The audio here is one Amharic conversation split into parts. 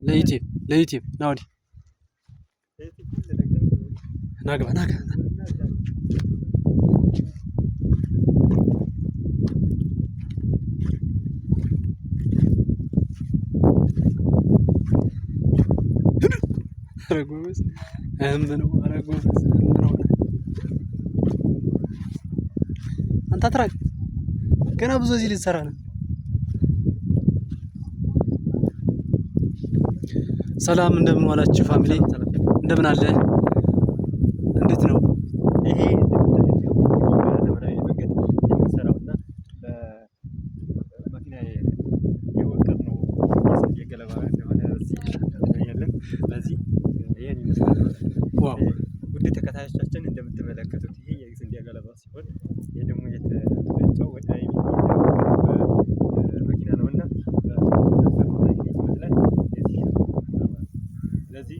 ለዩቲዩብ ና ወዲህ ናግባ ረጎበዝ ምነው ረጎበዝ ምነው አንተ አትራቅ ገና ብዙ እዚህ ልትሰራ ነው። ሰላም እንደምን ዋላችሁ ፋሚሊ እንደምን አለ እንዴት ነው? ይሄ በዘመናዊ መንገድ የምንሰራውና በመኪና የወቀጥነው የስንዴ ገለባ እንደሆነ ያለን በዚህ ይሄን ይመስላል። ዋው ውድ ተከታዮቻችን እንደምትመለከቱት ይሄ የስንዴ ገለባ ሲሆን ይሄ ደግሞ የተፈጨው ወደ መኪና ነውና ስለዚህ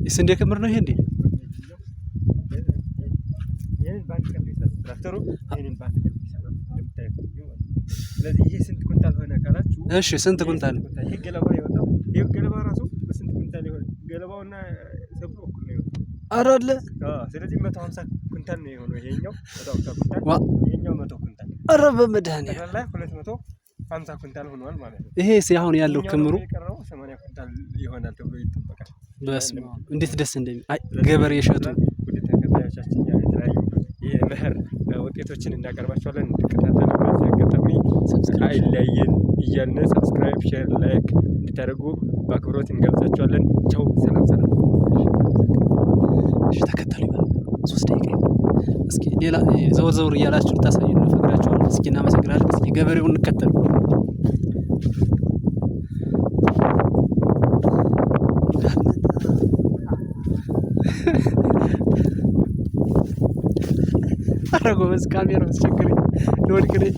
የስንዴ ክምር ነው ይሄ እንዴ? ይሄን ባንክ ከሚሰራ ትራክተሩ ይሄን ባንክ ከሚሰራ ስለዚህ ይሄ ስንት ኩንታል ሆነ ካላችሁ? እሺ ስንት ኩንታል? ይሄ ገለባ ይወጣው። ይሄ ገለባ ራሱ በስንት ኩንታል ይሆን? ገለባውና ሰብሉ እኩል ነው ይወጣው። ኧረ አለ። ስለዚህ 150 ኩንታል ነው የሆነው። ይሄኛው 150 ኩንታል፣ ይሄኛው 100 ኩንታል። ኧረ በመድኃኒዓለም ጠቅላላ 250 ኩንታል ሆኗል ማለት ነው። ይሄ አሁን ያለው ክምሩ የቀረው 80 ኩንታል ይሆናል ተብሎ ይጠበቃል። በስመ አብ እንዴት ደስ እንደሚል አይ ገበሬ እሸቱ ወደ ተከታዮቻችን የተለያዩ የመኸር ውጤቶችን እናቀርባቸዋለን። እንድትከታተሉ በዚህ አጋጣሚ አይለየን እያልን ሰብስክራይብ፣ ሼር፣ ላይክ እንድታደርጉ በአክብሮት እንጋብዛቸዋለን። ቻው፣ ሰላም። እሺ ተከተሉ። 3 ደቂቃ እስኪ ሌላ ዘውር እያላችሁ ታሳዩ ነው ፈቅዳችኋል። እስኪ እናመሰግናለን። እስኪ ገበሬውን እንከተሉ። አረጎበዝ ካሜራው አስቸግረኝ ልወድቅ ነኝ።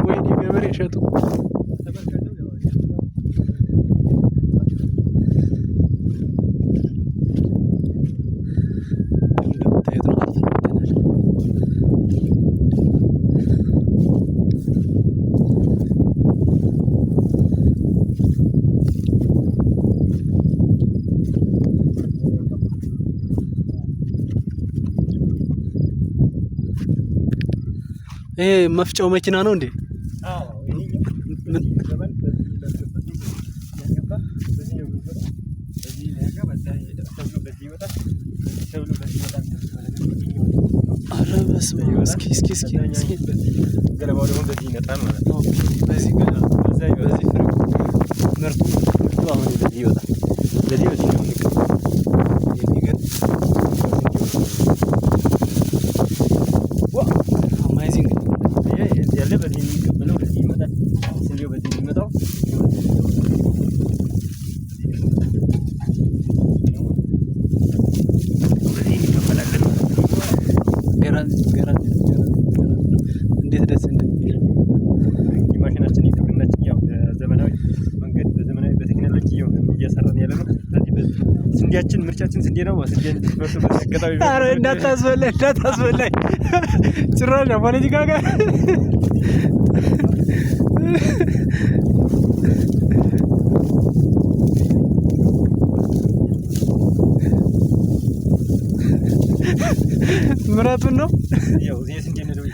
ወይኔ ገበሬ እሸቱ ይሄ መፍጫው መኪና ነው እንዴ? አዎ ምን ገበን ኧረ በስመ አብ። እስኪ ገለባው ደግሞ በዚህ ይመጣል ማለት ነው። በዚህ ምርቱ አሁን በዚህ ይወጣል። በዚህ ነው ያለ በዚህ የሚቀበለው በዚህ ይመጣል። ስንዴው በዚህ የሚመጣው በዚህ ይከፈላል። ገራ እንዴት ደስ እንደሚል ማሽናችን የግብርናችን ያው በዘመናዊ መንገድ በቴክኖሎጂ እየሰራን ያለ ነው። ስለዚህ ስንዴያችን ምርጫችን ስንዴ ነው። ስንዴን በሱ በተከታታይ ኧረ እንዳታስበላኝ ጭራሽ ፖለቲካ ጋር ምራቱን ነው ያው የስንዴ ነው።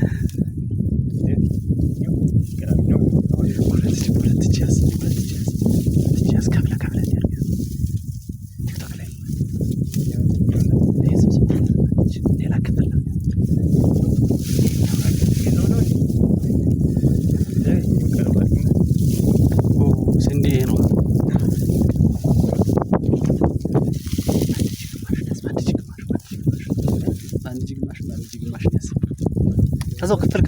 ስንዴ ነው ከዛው ክፍል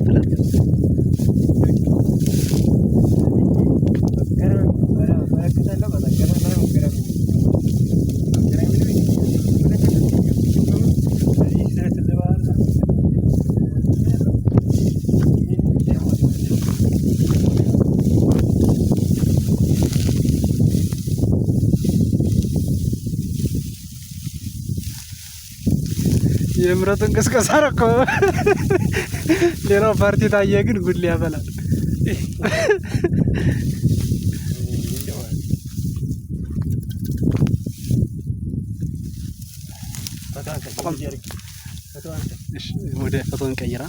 የምረጡን ቅስቀሳ ነው እኮ። ሌላው ፓርቲ ታየ ግን ጉድ ሊያበላል። ወደ ፎቶን ቀይራ